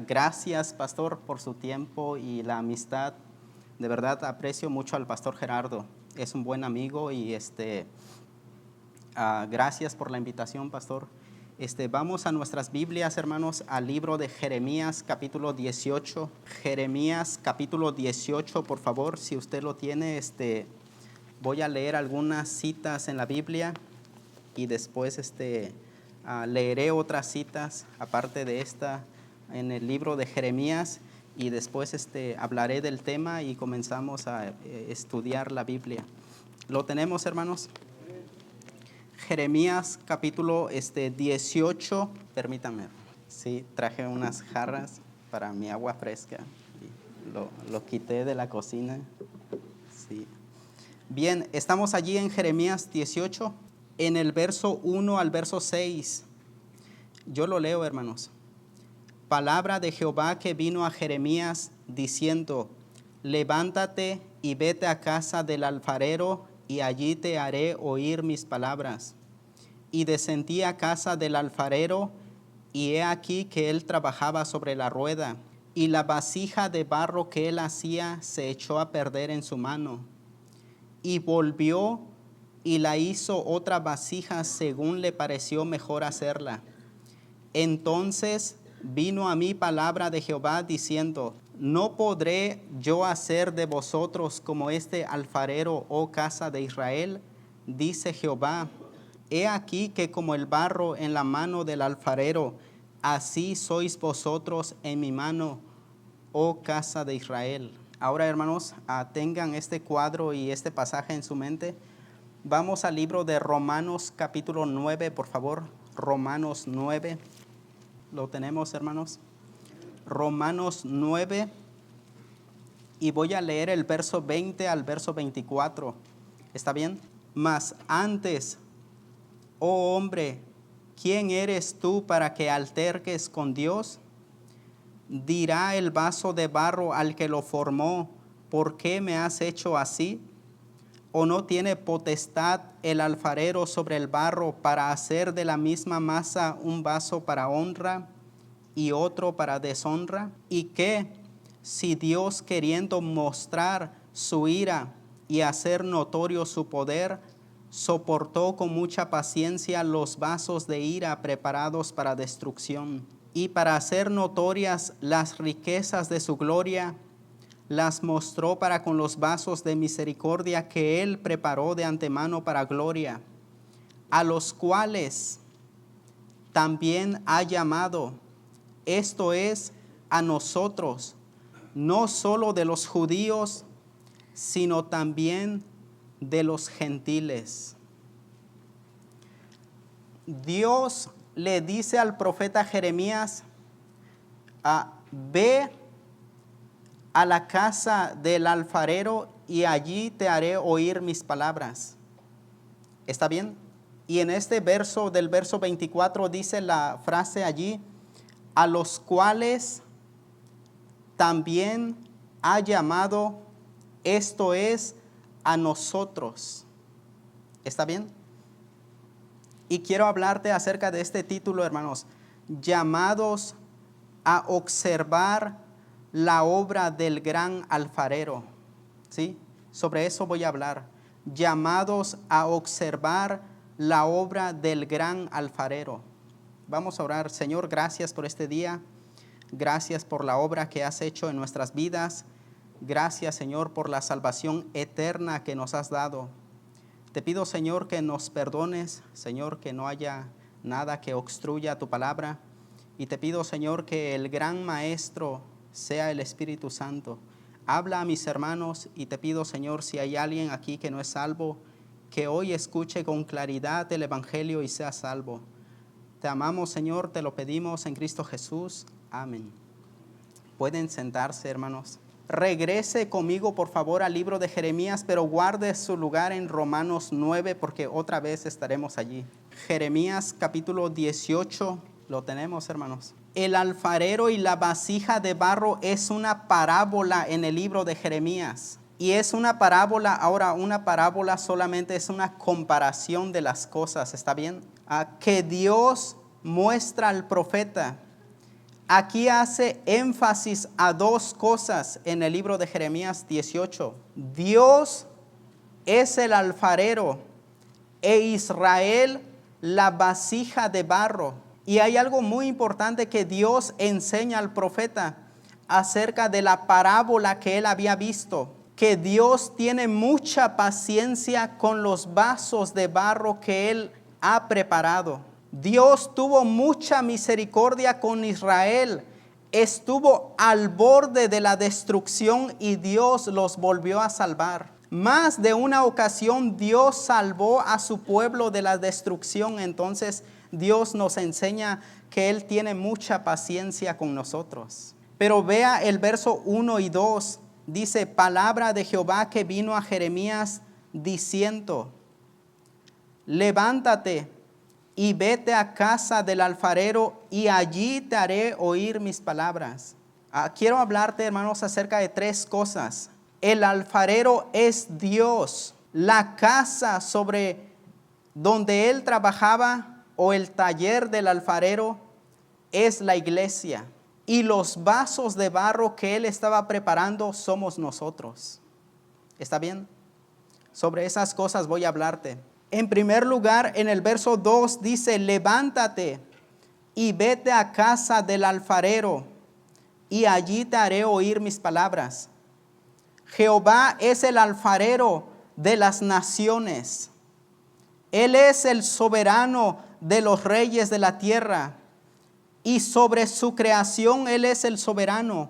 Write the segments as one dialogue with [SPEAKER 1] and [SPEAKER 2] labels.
[SPEAKER 1] Gracias, pastor, por su tiempo y la amistad. De verdad aprecio mucho al pastor Gerardo. Es un buen amigo y gracias por la invitación, pastor. Vamos a nuestras Biblias, hermanos, al libro de Jeremías, capítulo 18. Jeremías, capítulo 18, por favor, si usted lo tiene, voy a leer algunas citas en la Biblia y después leeré otras citas aparte de esta en el libro de Jeremías y después hablaré del tema y comenzamos a estudiar la Biblia. ¿Lo tenemos, hermanos? Jeremías capítulo 18, permítanme. Sí, traje unas jarras para mi agua fresca. Lo quité de la cocina. Sí. Bien, estamos allí en Jeremías 18, en el verso 1 al verso 6. Yo lo leo, hermanos. Palabra de Jehová que vino a Jeremías diciendo: levántate y vete a casa del alfarero, y allí te haré oír mis palabras. Y descendí a casa del alfarero, y he aquí que él trabajaba sobre la rueda, y la vasija de barro que él hacía se echó a perder en su mano. Y volvió y la hizo otra vasija según le pareció mejor hacerla. Entonces vino a mí palabra de Jehová diciendo: ¿no podré yo hacer de vosotros como este alfarero, oh casa de Israel? Dice Jehová: he aquí que como el barro en la mano del alfarero, así sois vosotros en mi mano, oh casa de Israel. Ahora, hermanos, tengan este cuadro y este pasaje en su mente. Vamos al libro de Romanos capítulo 9, por favor. Romanos 9. ¿Lo tenemos, hermanos? Romanos 9. Y voy a leer el verso 20 al verso 24. ¿Está bien? Mas antes, oh hombre, ¿quién eres tú para que alterques con Dios? Dirá el vaso de barro al que lo formó: ¿por qué me has hecho así? ¿O no tiene potestad el alfarero sobre el barro para hacer de la misma masa un vaso para honra y otro para deshonra? ¿Y qué si Dios, queriendo mostrar su ira y hacer notorio su poder, soportó con mucha paciencia los vasos de ira preparados para destrucción, y para hacer notorias las riquezas de su gloria, las mostró para con los vasos de misericordia que él preparó de antemano para gloria, a los cuales también ha llamado, esto es, a nosotros, no solo de los judíos, sino también de los gentiles? Dios le dice al profeta Jeremías: ve a la casa del alfarero y allí te haré oír mis palabras. ¿Está bien? Y en este verso, del verso 24, dice la frase allí: a los cuales también ha llamado, esto es, a nosotros. ¿Está bien? Y quiero hablarte acerca de este título, hermanos: llamados a observar la obra del gran alfarero. ¿Sí? Sobre eso voy a hablar. Llamados a observar la obra del gran alfarero. Vamos a orar. Señor, gracias por este día. Gracias por la obra que has hecho en nuestras vidas. Gracias, Señor, por la salvación eterna que nos has dado. Te pido, Señor, que nos perdones, Señor, que no haya nada que obstruya tu palabra. Y te pido, Señor, que el gran maestro sea el Espíritu Santo. Habla a mis hermanos y te pido, Señor, si hay alguien aquí que no es salvo, que hoy escuche con claridad el Evangelio y sea salvo. Te amamos, Señor, te lo pedimos en Cristo Jesús. Amén. Pueden sentarse, hermanos. Regrese conmigo, por favor, al libro de Jeremías, pero guarde su lugar en Romanos 9, porque otra vez estaremos allí. Jeremías capítulo 18, lo tenemos, hermanos. El alfarero y la vasija de barro es una parábola en el libro de Jeremías. Y es una parábola, ahora una parábola solamente es una comparación de las cosas, ¿está bien? Que Dios muestra al profeta Aquí hace énfasis a dos cosas en el libro de Jeremías 18. Dios es el alfarero e Israel la vasija de barro. Y hay algo muy importante que Dios enseña al profeta acerca de la parábola que él había visto, que Dios tiene mucha paciencia con los vasos de barro que él ha preparado. Dios tuvo mucha misericordia con Israel, estuvo al borde de la destrucción y Dios los volvió a salvar. Más de una ocasión Dios salvó a su pueblo de la destrucción. Entonces Dios nos enseña que Él tiene mucha paciencia con nosotros. Pero vea el verso 1 y 2. Dice, palabra de Jehová que vino a Jeremías diciendo, levántate y vete a casa del alfarero y allí te haré oír mis palabras. Quiero hablarte, hermanos, acerca de tres cosas. El alfarero es Dios. La casa sobre donde él trabajaba o el taller del alfarero es la iglesia. Y los vasos de barro que él estaba preparando somos nosotros. ¿Está bien? Sobre esas cosas voy a hablarte. En primer lugar, en el verso 2 dice, levántate y vete a casa del alfarero y allí te haré oír mis palabras. Jehová es el alfarero de las naciones. Él es el soberano de los reyes de la tierra. Y sobre su creación Él es el soberano.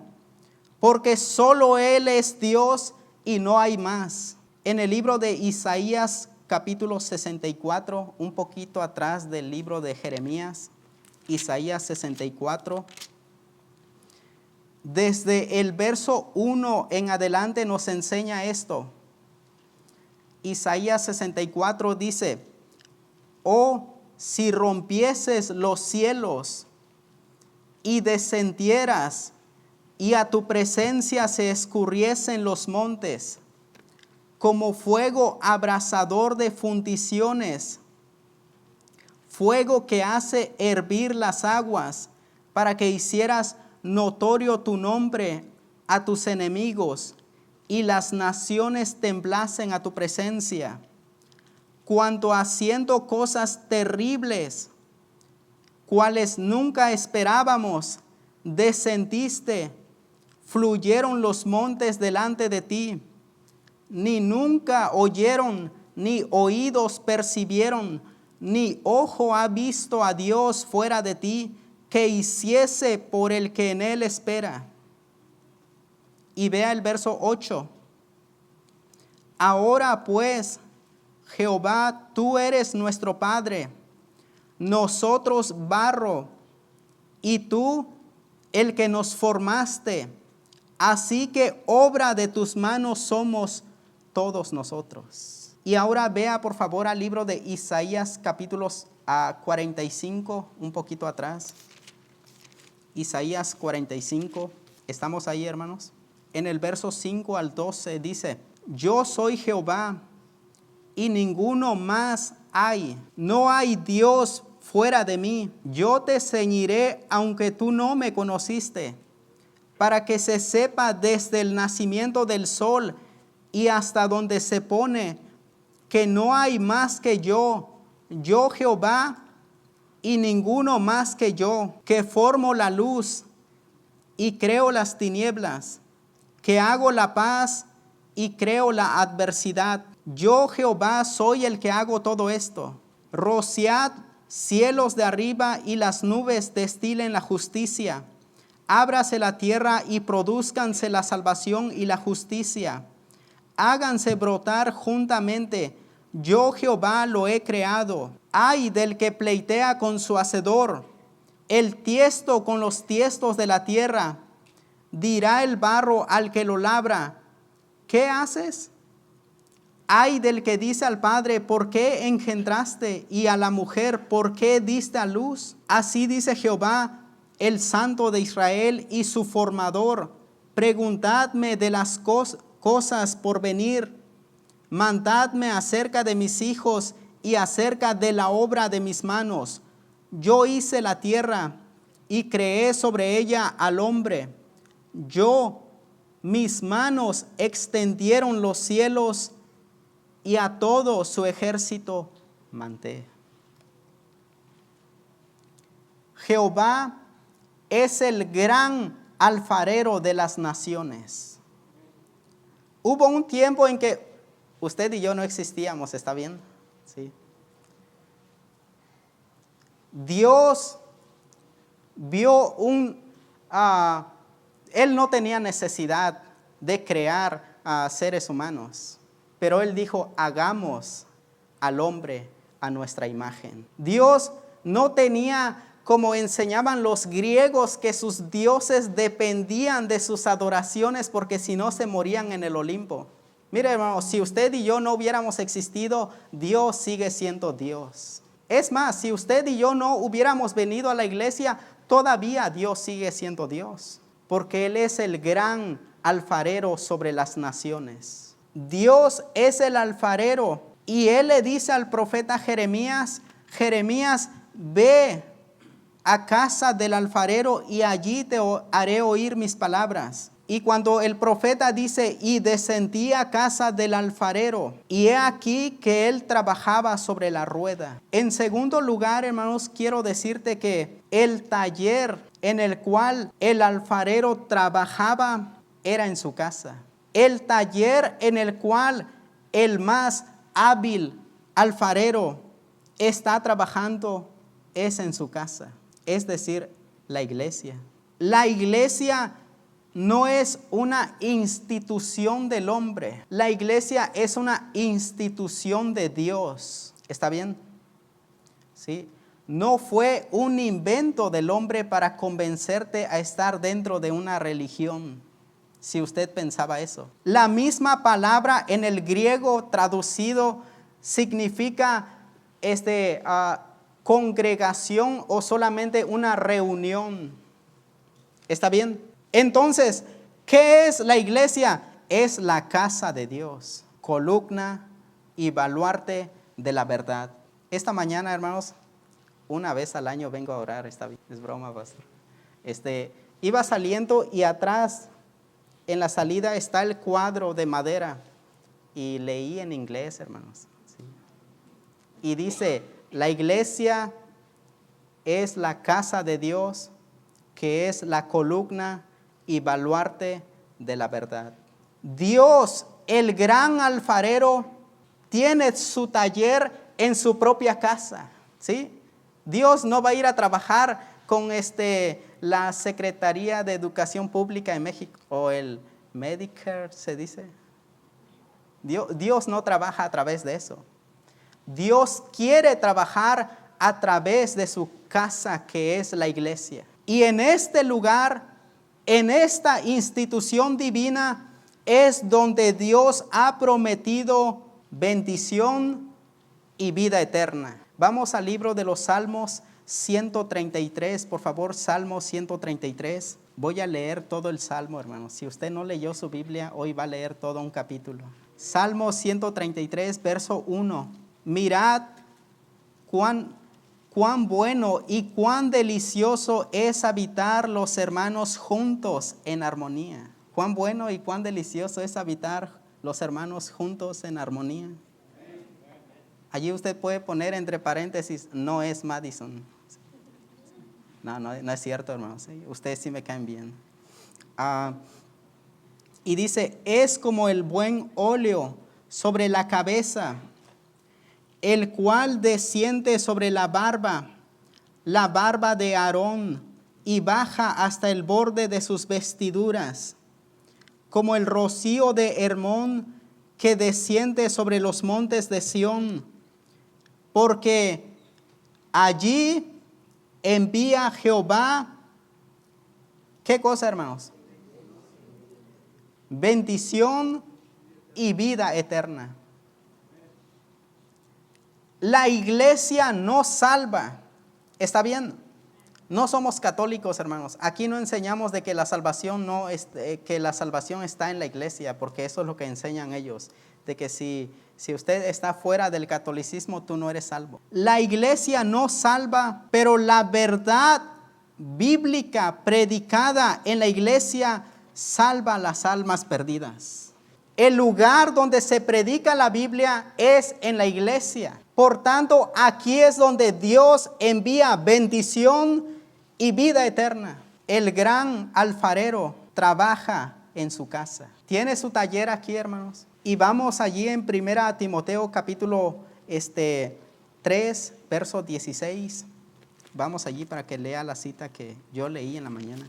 [SPEAKER 1] Porque solo Él es Dios y no hay más. En el libro de Isaías capítulo 64, un poquito atrás del libro de Jeremías, Isaías 64. Desde el verso 1 en adelante nos enseña esto. Isaías 64 dice, oh, si rompieses los cielos y descendieras y a tu presencia se escurriesen los montes, como fuego abrasador de fundiciones, fuego que hace hervir las aguas, para que hicieras notorio tu nombre a tus enemigos y las naciones temblasen a tu presencia. Cuanto haciendo cosas terribles, cuales nunca esperábamos, descendiste, fluyeron los montes delante de ti, ni nunca oyeron, ni oídos percibieron, ni ojo ha visto a Dios fuera de ti, que hiciese por el que en él espera. Y vea el verso 8. Ahora pues, Jehová, tú eres nuestro Padre, nosotros barro, y tú el que nos formaste. Así que obra de tus manos somos todos nosotros. Y ahora vea por favor al libro de Isaías capítulos 45, un poquito atrás. Isaías 45, ¿estamos ahí, hermanos? En el verso 5 al 12 dice, yo soy Jehová y ninguno más hay. No hay Dios fuera de mí. Yo te ceñiré aunque tú no me conociste, para que se sepa desde el nacimiento del sol y hasta donde se pone, que no hay más que yo Jehová, y ninguno más que yo, que formo la luz y creo las tinieblas, que hago la paz y creo la adversidad. Yo Jehová soy el que hago todo esto. Rociad cielos de arriba y las nubes destilen la justicia. Ábrase la tierra y produzcanse la salvación y la justicia. Háganse brotar juntamente. Yo Jehová lo he creado. Ay del que pleitea con su hacedor, el tiesto con los tiestos de la tierra. Dirá el barro al que lo labra, ¿qué haces? Ay del que dice al padre, ¿por qué engendraste? Y a la mujer, ¿por qué diste a luz? Así dice Jehová, el Santo de Israel y su formador. Preguntadme de las cosas por venir. Mandadme acerca de mis hijos y acerca de la obra de mis manos. Yo hice la tierra y creé sobre ella al hombre. Mis manos extendieron los cielos y a todo su ejército mandé. Jehová es el gran alfarero de las naciones. Hubo un tiempo en que usted y yo no existíamos, ¿está bien? Sí. Dios vio Él no tenía necesidad de crear a seres humanos, pero Él dijo, hagamos al hombre a nuestra imagen. Dios no tenía, como enseñaban los griegos, que sus dioses dependían de sus adoraciones porque si no se morían en el Olimpo. Mire, hermanos, si usted y yo no hubiéramos existido, Dios sigue siendo Dios. Es más, si usted y yo no hubiéramos venido a la iglesia, todavía Dios sigue siendo Dios, porque Él es el gran alfarero sobre las naciones. Dios es el alfarero y Él le dice al profeta Jeremías, Jeremías, ve a casa del alfarero y allí te haré oír mis palabras. Y cuando el profeta dice, y descendí a casa del alfarero, y he aquí que él trabajaba sobre la rueda. En segundo lugar, hermanos, quiero decirte que el taller en el cual el alfarero trabajaba era en su casa. El taller en el cual el más hábil alfarero está trabajando es en su casa, es decir, la iglesia. La iglesia no es una institución del hombre. La iglesia es una institución de Dios. ¿Está bien? ¿Sí? No fue un invento del hombre para convencerte a estar dentro de una religión, si usted pensaba eso. La misma palabra en el griego traducido significa congregación o solamente una reunión. ¿Está bien? Entonces, ¿qué es la iglesia? Es la casa de Dios, columna y baluarte de la verdad. Esta mañana, hermanos, una vez al año vengo a orar, está bien, es broma, pastor. Iba saliendo y atrás, en la salida, está el cuadro de madera. Y leí en inglés, hermanos. ¿Sí? Y dice, la iglesia es la casa de Dios, que es la columna y baluarte de la verdad. Dios, el gran alfarero, tiene su taller en su propia casa, ¿sí? Dios no va a ir a trabajar con la Secretaría de Educación Pública en México o el Medicare, se dice. Dios no trabaja a través de eso. Dios quiere trabajar a través de su casa, que es la iglesia. Y en este lugar, en esta institución divina, es donde Dios ha prometido bendición y vida eterna. Vamos al libro de los Salmos 133, por favor, Salmo 133. Voy a leer todo el Salmo, hermanos. Si usted no leyó su Biblia, hoy va a leer todo un capítulo. Salmo 133, verso 1. Mirad cuán bueno y cuán delicioso es habitar los hermanos juntos en armonía. Cuán bueno y cuán delicioso es habitar los hermanos juntos en armonía. Allí usted puede poner entre paréntesis, no es Madison. No es cierto, hermanos. ¿Sí? Ustedes sí me caen bien. Y dice, es como el buen óleo sobre la cabeza, el cual desciende sobre la barba de Aarón, y baja hasta el borde de sus vestiduras, como el rocío de Hermón que desciende sobre los montes de Sión, porque allí envía Jehová, ¿qué cosa, hermanos? Bendición y vida eterna. La iglesia no salva. ¿Está bien? No somos católicos, hermanos. Aquí no enseñamos de que la salvación que la salvación está en la iglesia, porque eso es lo que enseñan ellos, de que si usted está fuera del catolicismo, tú no eres salvo. La iglesia no salva, pero la verdad bíblica predicada en la iglesia salva las almas perdidas. El lugar donde se predica la Biblia es en la iglesia. Por tanto, aquí es donde Dios envía bendición y vida eterna. El gran alfarero trabaja en su casa. Tiene su taller aquí, hermanos. Y vamos allí en 1 Timoteo capítulo 3, verso 16. Vamos allí para que lea la cita que yo leí en la mañana.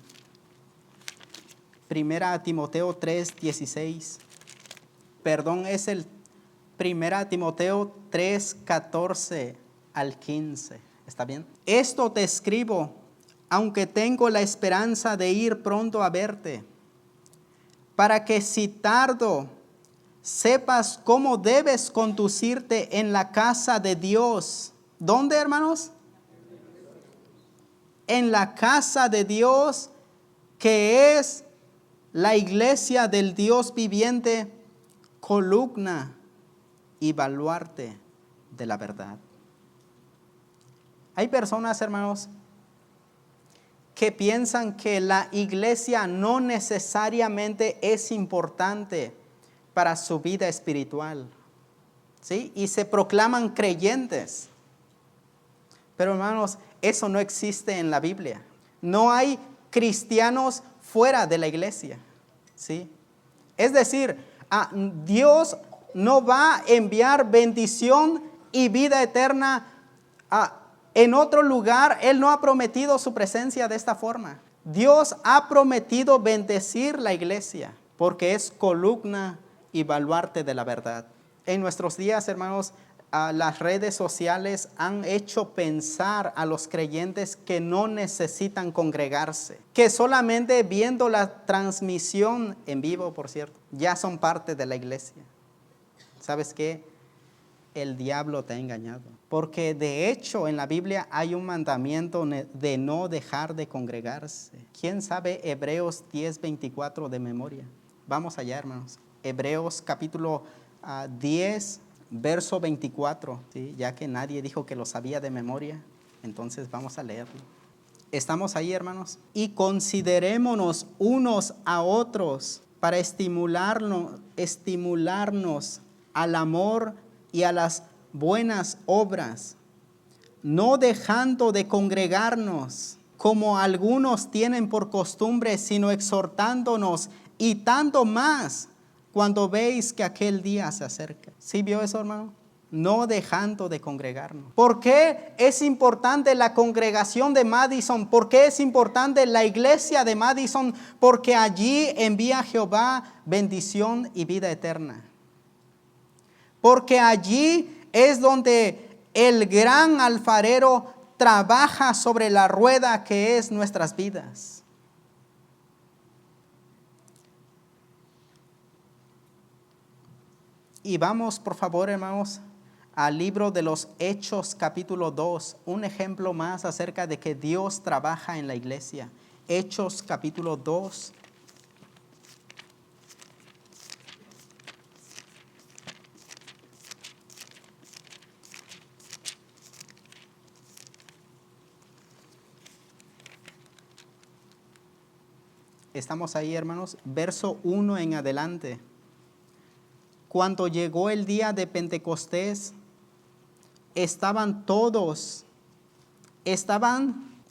[SPEAKER 1] 1 Timoteo 3, 16. Perdón, es el 1 Timoteo 3, 14 al 15. ¿Está bien? Esto te escribo, aunque tengo la esperanza de ir pronto a verte, para que si tardo, sepas cómo debes conducirte en la casa de Dios. ¿Dónde, hermanos? En la casa de Dios, que es la iglesia del Dios viviente, columna y baluarte de la verdad. Hay personas, hermanos, que piensan que la iglesia no necesariamente es importante para su vida espiritual, ¿sí? Y se proclaman creyentes. Pero, hermanos, eso no existe en la Biblia. No hay cristianos fuera de la iglesia, ¿sí? Es decir, Dios no va a enviar bendición y vida eterna en otro lugar. Él no ha prometido su presencia de esta forma. Dios ha prometido bendecir la iglesia porque es columna y baluarte de la verdad. En nuestros días, hermanos, las redes sociales han hecho pensar a los creyentes que no necesitan congregarse, que solamente viendo la transmisión en vivo, por cierto, ya son parte de la iglesia. ¿Sabes qué? El diablo te ha engañado, porque de hecho en la Biblia hay un mandamiento de no dejar de congregarse. ¿Quién sabe Hebreos 10:24 de memoria? Vamos allá, hermanos. Hebreos capítulo 10, verso 24, ¿sí? Ya que nadie dijo que lo sabía de memoria, entonces vamos a leerlo. ¿Estamos ahí, hermanos? Y considerémonos unos a otros para estimularnos al amor y a las buenas obras, no dejando de congregarnos como algunos tienen por costumbre, sino exhortándonos, y tanto más cuando veis que aquel día se acerca. ¿Sí vio eso, hermano? No dejando de congregarnos. ¿Por qué es importante la congregación de Madison? ¿Por qué es importante la iglesia de Madison? Porque allí envía Jehová bendición y vida eterna. Porque allí es donde el gran alfarero trabaja sobre la rueda que es nuestras vidas. Y vamos, por favor, hermanos, al libro de los Hechos, capítulo 2, un ejemplo más acerca de que Dios trabaja en la iglesia. Hechos, capítulo 2. Estamos ahí, hermanos, verso 1 en adelante. Cuando llegó el día de Pentecostés, estaban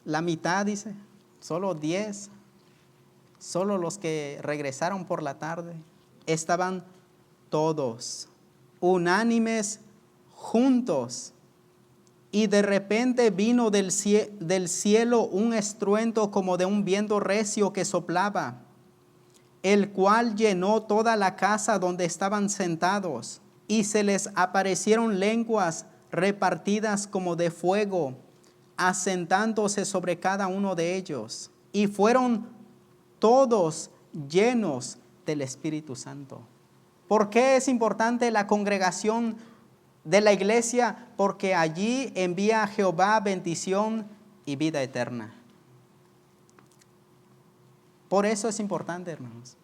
[SPEAKER 1] la mitad, dice, solo 10, solo los que regresaron por la tarde, estaban todos, unánimes, juntos. Y de repente vino del cielo un estruendo como de un viento recio que soplaba, el cual llenó toda la casa donde estaban sentados, y se les aparecieron lenguas repartidas como de fuego, asentándose sobre cada uno de ellos, y fueron todos llenos del Espíritu Santo. ¿Por qué es importante la congregación de la iglesia? Porque allí envía Jehová bendición y vida eterna. Por eso es importante, hermanos.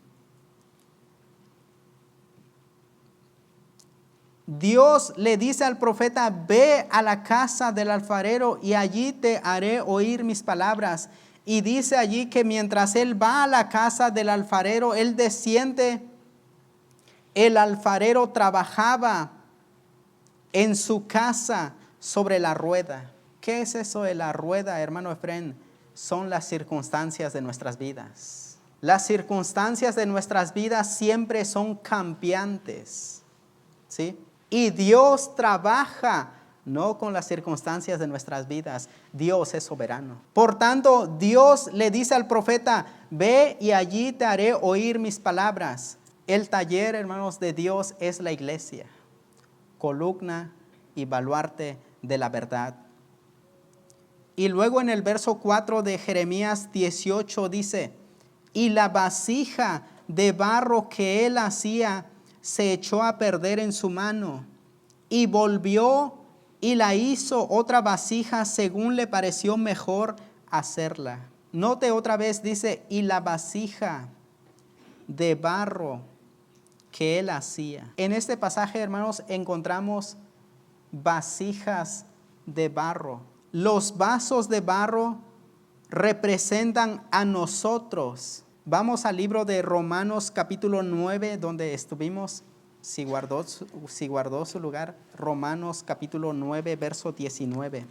[SPEAKER 1] Dios le dice al profeta: ve a la casa del alfarero y allí te haré oír mis palabras. Y dice allí que mientras él va a la casa del alfarero, él desciende. El alfarero trabajaba en su casa sobre la rueda. ¿Qué es eso de la rueda, hermano Efren? Son las circunstancias de nuestras vidas. Las circunstancias de nuestras vidas siempre son cambiantes, ¿sí? Y Dios trabaja no con las circunstancias de nuestras vidas. Dios es soberano. Por tanto, Dios le dice al profeta, ve y allí te haré oír mis palabras. El taller, hermanos, de Dios es la iglesia, columna y baluarte de la verdad. Y luego en el verso 4 de Jeremías 18 dice, y la vasija de barro que él hacía se echó a perder en su mano, y volvió y la hizo otra vasija según le pareció mejor hacerla. Note otra vez, dice, y la vasija de barro que él hacía. En este pasaje, hermanos, encontramos vasijas de barro. Los vasos de barro representan a nosotros. Vamos al libro de Romanos capítulo 9, donde estuvimos, si guardó su lugar. Romanos capítulo 9, verso 19.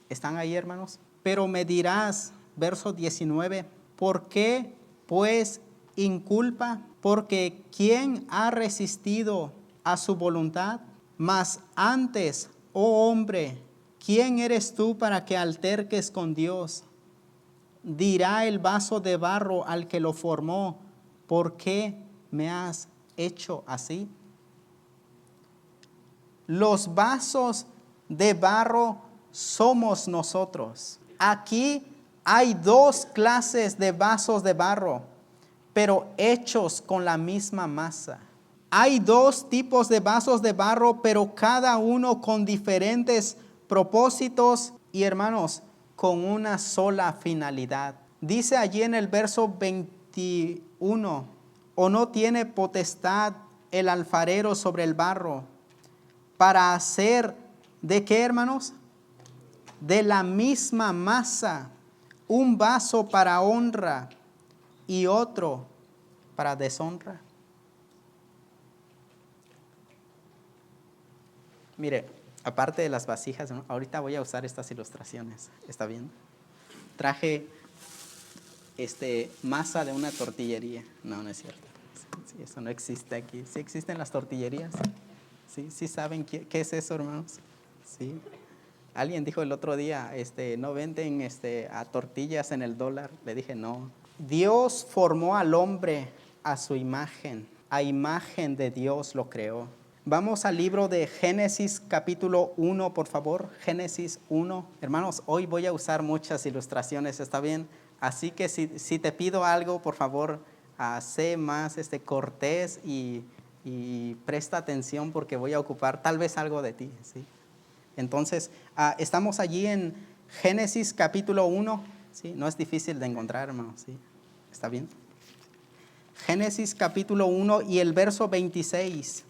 [SPEAKER 1] ¿Están ahí, hermanos? Pero me dirás, verso 19, ¿por qué pues inculpa? Porque ¿quién ha resistido a su voluntad? Mas antes, oh hombre, ¿quién eres tú para que alterques con Dios? Dirá el vaso de barro al que lo formó, ¿por qué me has hecho así? Los vasos de barro somos nosotros. Aquí hay dos clases de vasos de barro, pero hechos con la misma masa. Hay dos tipos de vasos de barro, pero cada uno con diferentes propósitos y, hermanos, con una sola finalidad. Dice allí en el verso 21, ¿o no tiene potestad el alfarero sobre el barro para hacer de qué, hermanos? De la misma masa, un vaso para honra y otro para deshonra? Mire, aparte de las vasijas, ¿no? Ahorita voy a usar estas ilustraciones. ¿Está bien? Traje masa de una tortillería. No, no es cierto. Sí, eso no existe aquí. ¿Sí existen las tortillerías? ¿Sí saben qué es eso, hermanos? Sí. Alguien dijo el otro día, no venden a tortillas en el dólar. Le dije, no. Dios formó al hombre a su imagen. A imagen de Dios lo creó. Vamos al libro de Génesis capítulo 1, por favor. Génesis 1. Hermanos, hoy voy a usar muchas ilustraciones, ¿está bien? Así que si te pido algo, por favor, sé más cortés y presta atención porque voy a ocupar tal vez algo de ti, ¿sí? Entonces, estamos allí en Génesis capítulo 1, ¿sí? No es difícil de encontrar, hermanos, ¿sí? ¿Está bien? Génesis capítulo 1 y el verso 26.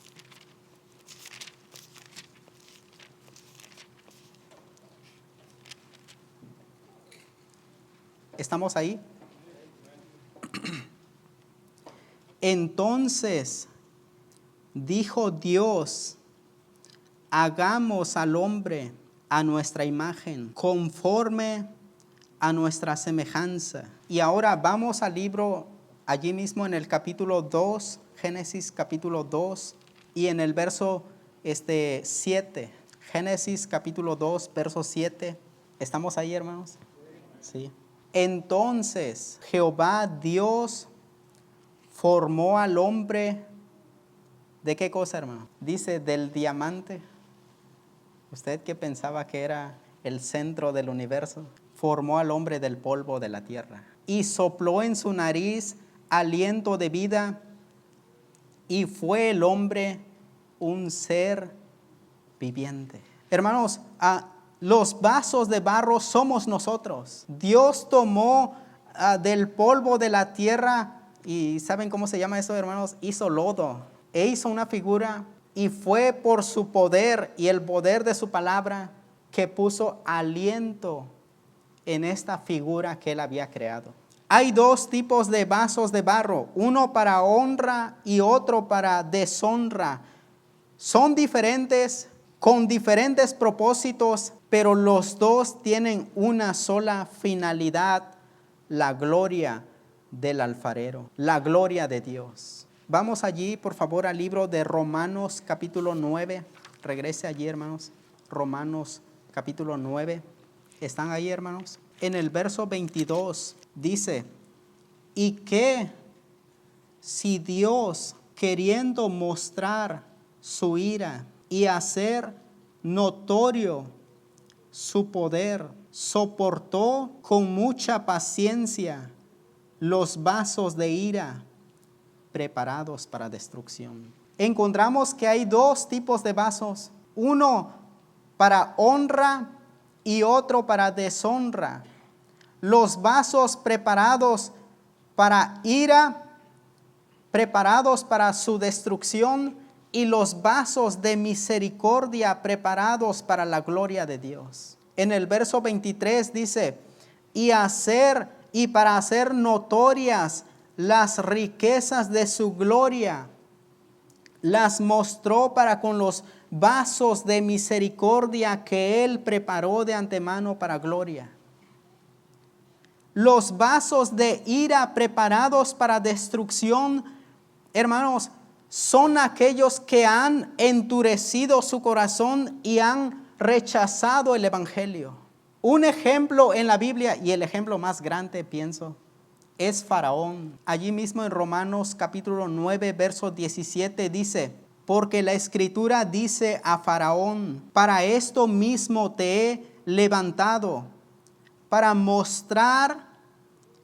[SPEAKER 1] ¿Estamos ahí? Entonces dijo Dios, hagamos al hombre a nuestra imagen, conforme a nuestra semejanza. Y ahora vamos al libro, allí mismo en el capítulo 2, Génesis capítulo 2, y en el verso 7. Génesis capítulo 2, verso 7. ¿Estamos ahí, hermanos? Sí. Entonces Jehová Dios formó al hombre, ¿de qué cosa, hermano? Dice, del diamante. ¿Usted qué pensaba que era el centro del universo? Formó al hombre del polvo de la tierra. Y sopló en su nariz aliento de vida, y fue el hombre un ser viviente. Hermanos, los vasos de barro somos nosotros. Dios tomó del polvo de la tierra, y ¿saben cómo se llama eso, hermanos? Hizo lodo, e hizo una figura, y fue por su poder y el poder de su palabra que puso aliento en esta figura que él había creado. Hay dos tipos de vasos de barro, uno para honra y otro para deshonra. Son diferentes, con diferentes propósitos, pero los dos tienen una sola finalidad: la gloria del alfarero, la gloria de Dios. Vamos allí, por favor, al libro de Romanos capítulo 9. Regrese allí, hermanos. Romanos capítulo 9. ¿Están ahí, hermanos? En el verso 22 dice: ¿y qué si Dios, queriendo mostrar su ira y hacer notorio su poder, soportó con mucha paciencia los vasos de ira preparados para destrucción? Encontramos que hay dos tipos de vasos, uno para honra y otro para deshonra. Los vasos preparados para ira, preparados para su destrucción, y los vasos de misericordia preparados para la gloria de Dios. En el verso 23 dice: y para hacer notorias las riquezas de su gloria, las mostró para con los vasos de misericordia que él preparó de antemano para gloria. Los vasos de ira preparados para destrucción, hermanos, son aquellos que han endurecido su corazón y han rechazado el evangelio. Un ejemplo en la Biblia, y el ejemplo más grande, pienso, es Faraón. Allí mismo en Romanos capítulo 9, verso 17 dice: porque la escritura dice a Faraón: para esto mismo te he levantado, para mostrar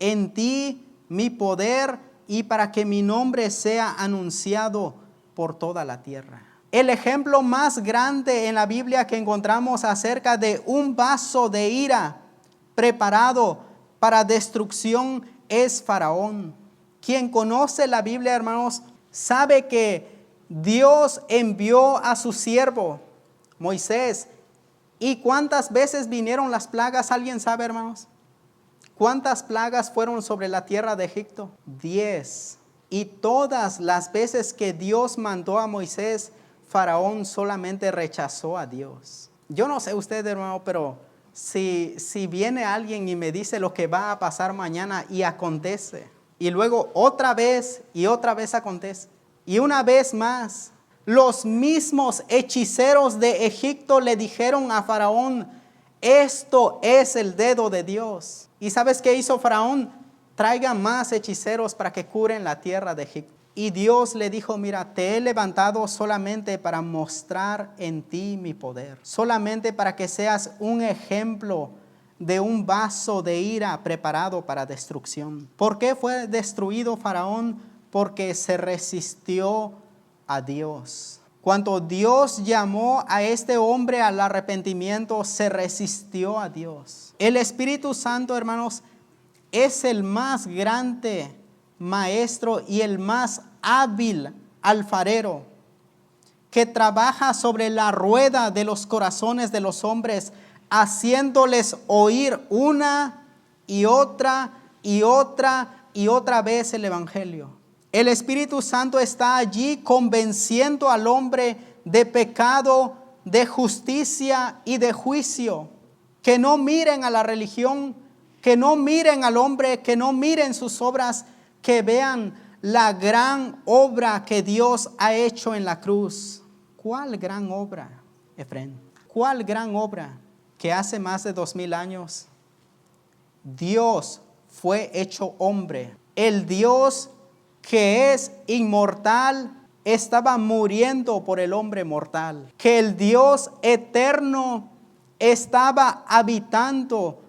[SPEAKER 1] en ti mi poder y para que mi nombre sea anunciado por toda la tierra. El ejemplo más grande en la Biblia que encontramos acerca de un vaso de ira preparado para destrucción es Faraón. Quien conoce la Biblia, hermanos, sabe que Dios envió a su siervo Moisés. ¿Y cuántas veces vinieron las plagas? ¿Alguien sabe, hermanos? ¿Cuántas plagas fueron sobre la tierra de Egipto? 10. Y todas las veces que Dios mandó a Moisés, Faraón solamente rechazó a Dios. Yo no sé usted, hermano, pero si viene alguien y me dice lo que va a pasar mañana y acontece, y luego otra vez y otra vez acontece, y una vez más, los mismos hechiceros de Egipto le dijeron a Faraón: esto es el dedo de Dios. ¿Y sabes qué hizo Faraón? Traiga más hechiceros para que curen la tierra de Egipto. Y Dios le dijo: mira, te he levantado solamente para mostrar en ti mi poder. Solamente para que seas un ejemplo de un vaso de ira preparado para destrucción. ¿Por qué fue destruido Faraón? Porque se resistió a Dios. Cuando Dios llamó a este hombre al arrepentimiento, se resistió a Dios. El Espíritu Santo, hermanos, es el más grande maestro y el más hábil alfarero, que trabaja sobre la rueda de los corazones de los hombres, haciéndoles oír una y otra y otra y otra vez el evangelio. El Espíritu Santo está allí convenciendo al hombre de pecado, de justicia y de juicio. Que no miren a la religión, que no miren al hombre, que no miren sus obras, que vean la gran obra que Dios ha hecho en la cruz. ¿Cuál gran obra, Efraín? ¿Cuál gran obra? Que hace más de 2000 años Dios fue hecho hombre. El Dios que es inmortal estaba muriendo por el hombre mortal. Que el Dios eterno estaba habitando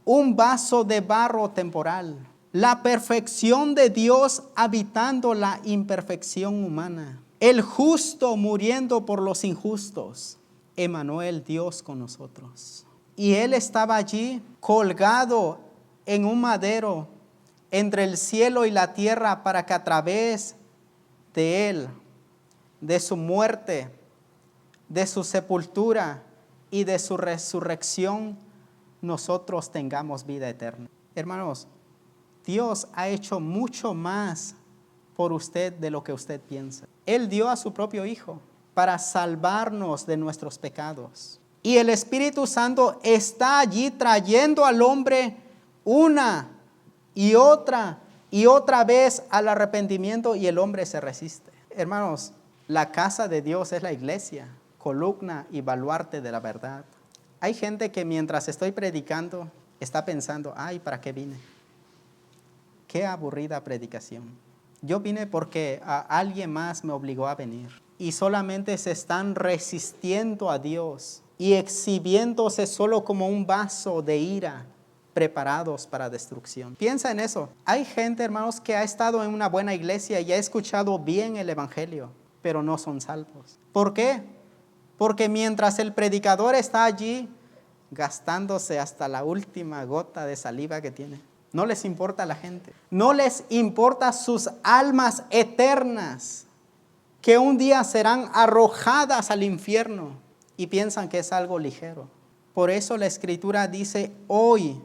[SPEAKER 1] un vaso de barro temporal. La perfección de Dios habitando la imperfección humana. El justo muriendo por los injustos. Emmanuel, Dios con nosotros. Y Él estaba allí colgado en un madero entre el cielo y la tierra, para que a través de Él, de su muerte, de su sepultura y de su resurrección, nosotros tengamos vida eterna. Hermanos, Dios ha hecho mucho más por usted de lo que usted piensa. Él dio a su propio Hijo para salvarnos de nuestros pecados. Y el Espíritu Santo está allí trayendo al hombre una y otra vez al arrepentimiento, y el hombre se resiste. Hermanos, la casa de Dios es la iglesia, columna y baluarte de la verdad. Hay gente que mientras estoy predicando está pensando, ay, ¿para qué vine? Qué aburrida predicación. Yo vine porque alguien más me obligó a venir. Y solamente se están resistiendo a Dios y exhibiéndose solo como un vaso de ira, preparados para destrucción. Piensa en eso. Hay gente, hermanos, que ha estado en una buena iglesia y ha escuchado bien el evangelio, pero no son salvos. ¿Por qué? Porque mientras el predicador está allí gastándose hasta la última gota de saliva que tiene, no les importa a la gente. No les importa sus almas eternas, que un día serán arrojadas al infierno, y piensan que es algo ligero. Por eso la Escritura dice, hoy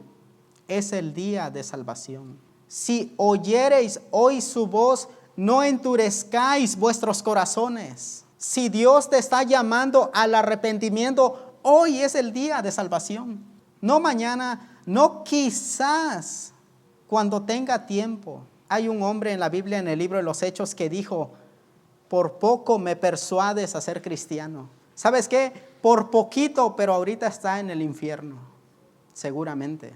[SPEAKER 1] es el día de salvación. Si oyereis hoy su voz, no endurezcáis vuestros corazones. Si Dios te está llamando al arrepentimiento, hoy es el día de salvación. No mañana, no quizás, cuando tenga tiempo. Hay un hombre en la Biblia, en el libro de los Hechos, que dijo, por poco me persuades a ser cristiano. ¿Sabes qué? Por poquito, pero ahorita está en el infierno, seguramente.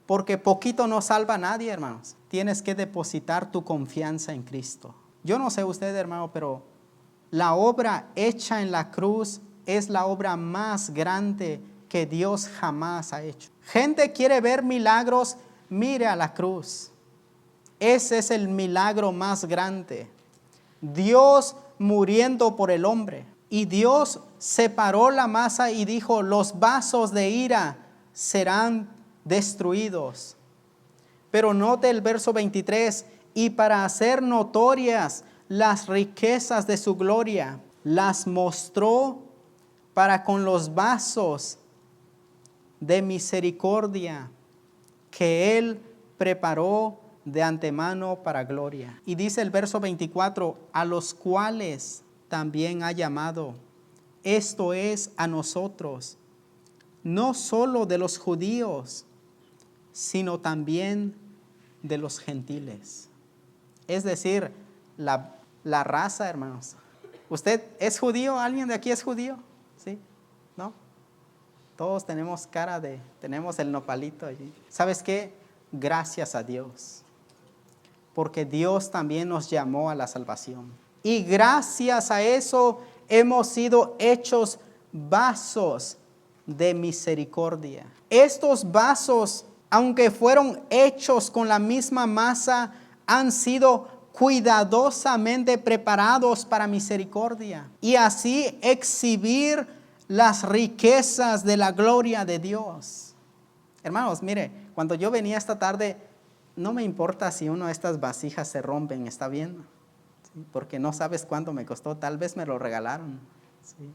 [SPEAKER 1] Porque poquito no salva a nadie, hermanos. Tienes que depositar tu confianza en Cristo. Yo no sé usted, hermano, pero la obra hecha en la cruz es la obra más grande que Dios jamás ha hecho. Gente quiere ver milagros, mire a la cruz. Ese es el milagro más grande. Dios muriendo por el hombre. Y Dios separó la masa y dijo, los vasos de ira serán destruidos. Pero note el verso 23, y para hacer notorias las riquezas de su gloria, las mostró para con los vasos de misericordia que Él preparó de antemano para gloria. Y dice el verso 24, a los cuales también ha llamado, esto es a nosotros, no solo de los judíos, sino también de los gentiles. Es decir, la raza, hermanos. ¿Usted es judío? ¿Alguien de aquí es judío? ¿Sí? ¿No? Todos tenemos tenemos el nopalito allí. ¿Sabes qué? Gracias a Dios. Porque Dios también nos llamó a la salvación. Y gracias a eso hemos sido hechos vasos de misericordia. Estos vasos, aunque fueron hechos con la misma masa, han sido cuidadosamente preparados para misericordia. Y así exhibir las riquezas de la gloria de Dios. Hermanos, mire, cuando yo venía esta tarde, no me importa si una de estas vasijas se rompen, está bien, ¿sí? Porque no sabes cuánto me costó, tal vez me lo regalaron, ¿sí?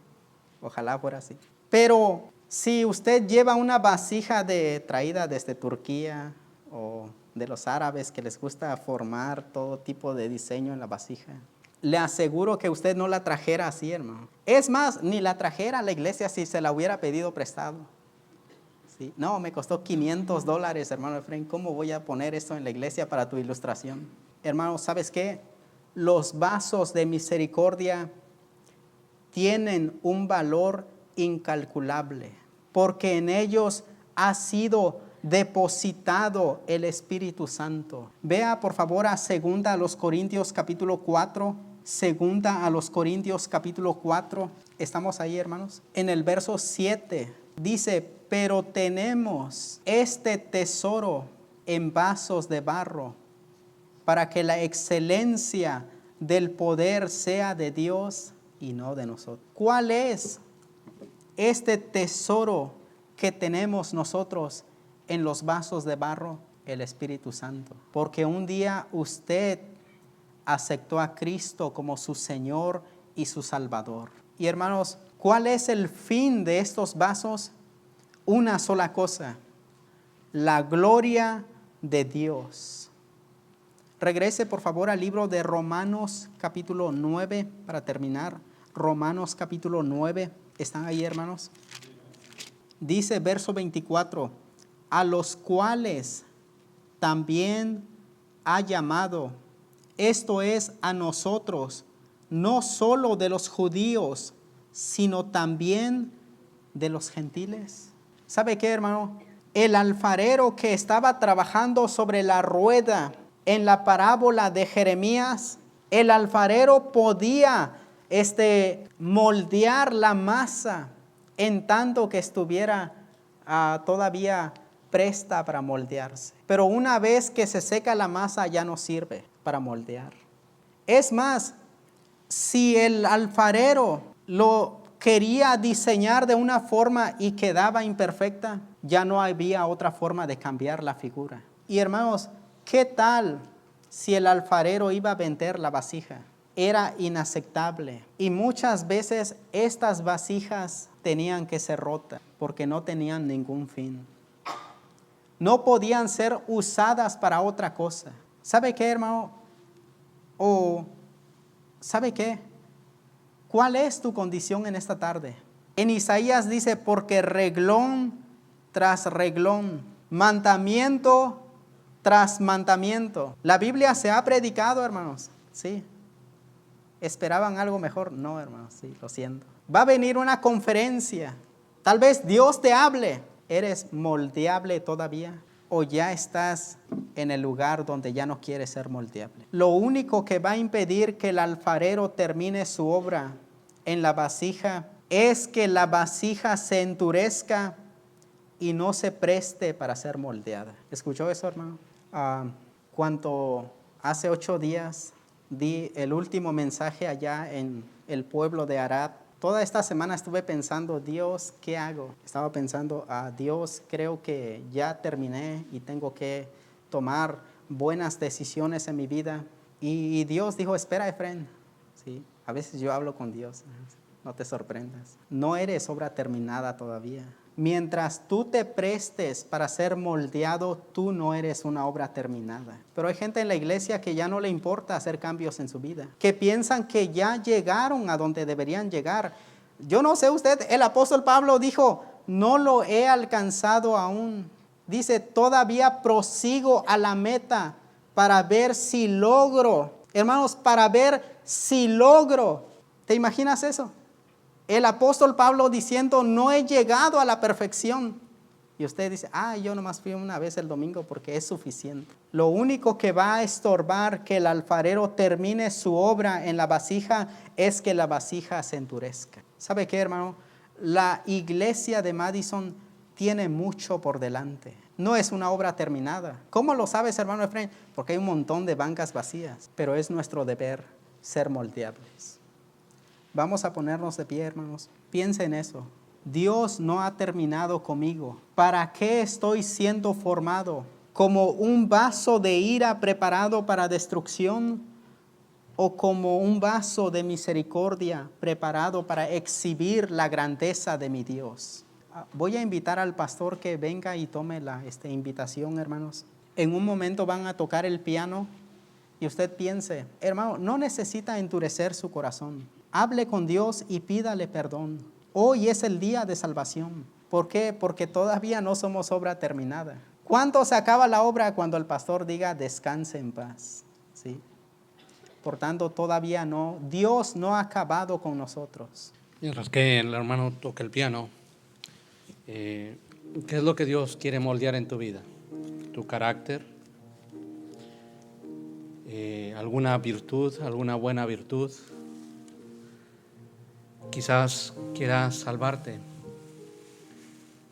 [SPEAKER 1] Ojalá fuera así. Pero si usted lleva una vasija traída desde Turquía o de los árabes que les gusta formar todo tipo de diseño en la vasija, le aseguro que usted no la trajera así, hermano. Es más, ni la trajera a la iglesia si se la hubiera pedido prestado. ¿Sí? No, me costó $500, hermano Efraín. ¿Cómo voy a poner esto en la iglesia para tu ilustración? Hermano, ¿sabes qué? Los vasos de misericordia tienen un valor incalculable, porque en ellos ha sido depositado el Espíritu Santo. Vea por favor a 2 Corintios capítulo 4. 2 Corintios capítulo 4. ¿Estamos ahí, hermanos? En el verso 7 dice, pero tenemos este tesoro en vasos de barro, para que la excelencia del poder sea de Dios y no de nosotros. ¿Cuál es este tesoro que tenemos nosotros en los vasos de barro? El Espíritu Santo. Porque un día usted aceptó a Cristo como su Señor y su Salvador. Y hermanos, ¿cuál es el fin de estos vasos? una sola cosa: la gloria de Dios. Regrese por favor al libro de Romanos capítulo 9 para terminar. Romanos capítulo 9. ¿Están ahí, hermanos? Dice verso 24: a los cuales también ha llamado, esto es, a nosotros, no solo de los judíos, sino también de los gentiles. ¿Sabe qué, hermano? El alfarero que estaba trabajando sobre la rueda en la parábola de Jeremías, el alfarero podía moldear la masa en tanto que estuviera todavía presta para moldearse. Pero una vez que se seca la masa ya no sirve para moldear. Es más, si el alfarero lo quería diseñar de una forma y quedaba imperfecta, ya no había otra forma de cambiar la figura. Y hermanos, ¿qué tal si el alfarero iba a vender la vasija? Era inaceptable. Y muchas veces estas vasijas tenían que ser rotas porque no tenían ningún fin. No podían ser usadas para otra cosa. ¿Sabe qué, hermano? ¿Sabe qué? ¿Cuál es tu condición en esta tarde? En Isaías dice, porque reglón tras reglón, mandamiento tras mandamiento. La Biblia se ha predicado, hermanos. Sí. ¿Esperaban algo mejor? No, hermanos, sí, lo siento. Va a venir una conferencia. Tal vez Dios te hable. ¿Eres moldeable todavía? ¿O ya estás en el lugar donde ya no quieres ser moldeable? Lo único que va a impedir que el alfarero termine su obra en la vasija es que la vasija se endurezca y no se preste para ser moldeada. ¿Escuchó eso, hermano? Cuando hace 8 días di el último mensaje allá en el pueblo de Arad, toda esta semana estuve pensando, Dios, ¿qué hago? Estaba pensando, Dios, creo que ya terminé y tengo que tomar buenas decisiones en mi vida. Y Dios dijo, espera, Efraín. Sí, a veces yo hablo con Dios, no te sorprendas. No eres obra terminada todavía. Mientras tú te prestes para ser moldeado, tú no eres una obra terminada. Pero hay gente en la iglesia que ya no le importa hacer cambios en su vida, que piensan que ya llegaron a donde deberían llegar. Yo no sé usted, el apóstol Pablo dijo, no lo he alcanzado aún. Dice, todavía prosigo a la meta para ver si logro. Hermanos, para ver si logro. ¿Te imaginas eso? El apóstol Pablo diciendo, no he llegado a la perfección. Y usted dice, yo nomás fui una vez el domingo porque es suficiente. Lo único que va a estorbar que el alfarero termine su obra en la vasija es que la vasija se endurezca. ¿Sabe qué, hermano? La iglesia de Madison tiene mucho por delante. No es una obra terminada. ¿Cómo lo sabes, hermano Efraín? Porque hay un montón de bancas vacías. Pero es nuestro deber ser moldeables. Vamos a ponernos de pie, hermanos. Piensa en eso. Dios no ha terminado conmigo. ¿Para qué estoy siendo formado? ¿Como un vaso de ira preparado para destrucción? ¿O como un vaso de misericordia preparado para exhibir la grandeza de mi Dios? Voy a invitar al pastor que venga y tome la invitación, hermanos. En un momento van a tocar el piano y usted piense, hermano, no necesita endurecer su corazón. Hable con Dios y pídale perdón. Hoy es el día de salvación. ¿Por qué? Porque todavía no somos obra terminada. ¿Cuándo se acaba la obra? Cuando el pastor diga, descanse en paz. ¿Sí? Por tanto, todavía no. Dios no ha acabado con nosotros.
[SPEAKER 2] Mientras que el hermano toca el piano, ¿qué es lo que Dios quiere moldear en tu vida? ¿Tu carácter? ¿Alguna virtud, alguna buena virtud? Quizás quieras salvarte.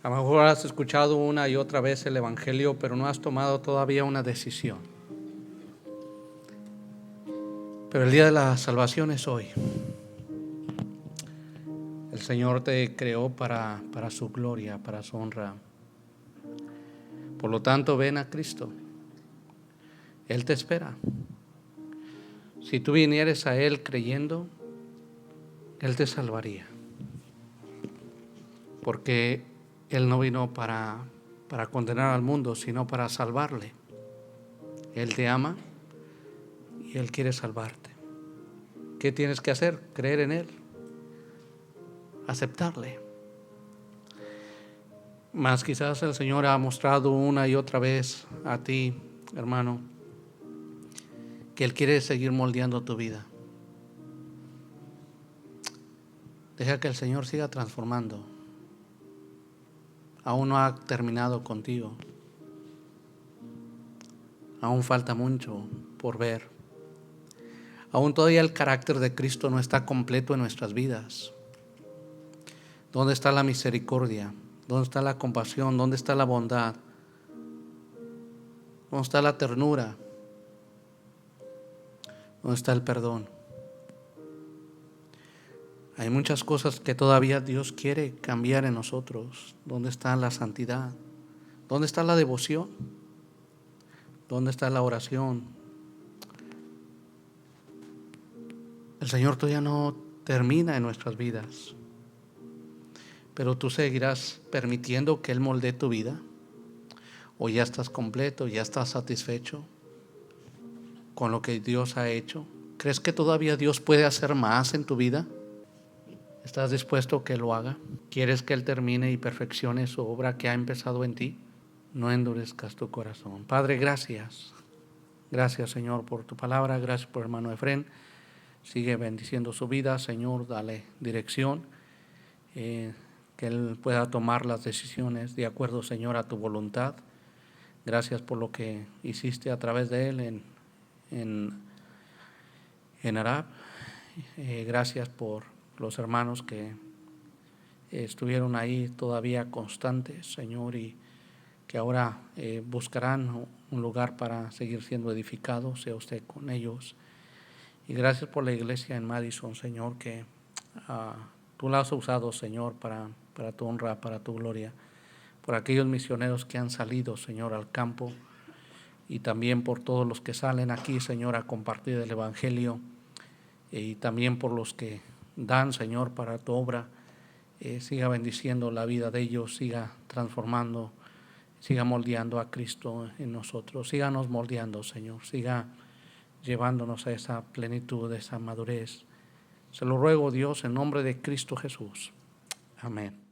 [SPEAKER 2] A lo mejor has escuchado una y otra vez el Evangelio, pero no has tomado todavía una decisión. Pero el día de la salvación es hoy. El Señor te creó para su gloria, para su honra. Por lo tanto, ven a Cristo. Él te espera. Si tú vinieres a Él creyendo, Él te salvaría. Porque Él no vino para condenar al mundo, sino para salvarle. Él te ama y Él quiere salvarte. ¿Qué tienes que hacer? Creer en Él, aceptarle. Más quizás el Señor ha mostrado una y otra vez a ti, hermano, que Él quiere seguir moldeando tu vida. Deja que el Señor siga transformando. Aún no ha terminado contigo. Aún falta mucho por ver. Aún todavía el carácter de Cristo no está completo en nuestras vidas. ¿Dónde está la misericordia? ¿Dónde está la compasión? ¿Dónde está la bondad? ¿Dónde está la ternura? ¿Dónde está el perdón? Hay muchas cosas que todavía Dios quiere cambiar en nosotros. ¿Dónde está la santidad? ¿Dónde está la devoción? ¿Dónde está la oración? El Señor todavía no termina en nuestras vidas, pero tú seguirás permitiendo que Él moldee tu vida. ¿O ya estás completo, ya estás satisfecho con lo que Dios ha hecho? ¿Crees que todavía Dios puede hacer más en tu vida? ¿Estás dispuesto a que lo haga? ¿Quieres que Él termine y perfeccione su obra que ha empezado en ti? No endurezcas tu corazón. Padre, gracias. Gracias, Señor, por tu palabra. Gracias por hermano Efrén. Sigue bendiciendo su vida, Señor. Dale dirección. Que Él pueda tomar las decisiones de acuerdo, Señor, a tu voluntad. Gracias por lo que hiciste a través de Él en Arab. Gracias por los hermanos que estuvieron ahí todavía constantes, Señor, y que ahora buscarán un lugar para seguir siendo edificados. Sea usted con ellos. Y gracias por la iglesia en Madison, Señor, que tú la has usado, Señor, para tu honra, para tu gloria. Por aquellos misioneros que han salido, Señor, al campo, y también por todos los que salen aquí, Señor, a compartir el Evangelio, y también por los que dan, Señor, para tu obra. Siga bendiciendo la vida de ellos, siga transformando, siga moldeando a Cristo en nosotros. Síganos moldeando, Señor, siga llevándonos a esa plenitud, a esa madurez. Se lo ruego, Dios, en nombre de Cristo Jesús. Amén.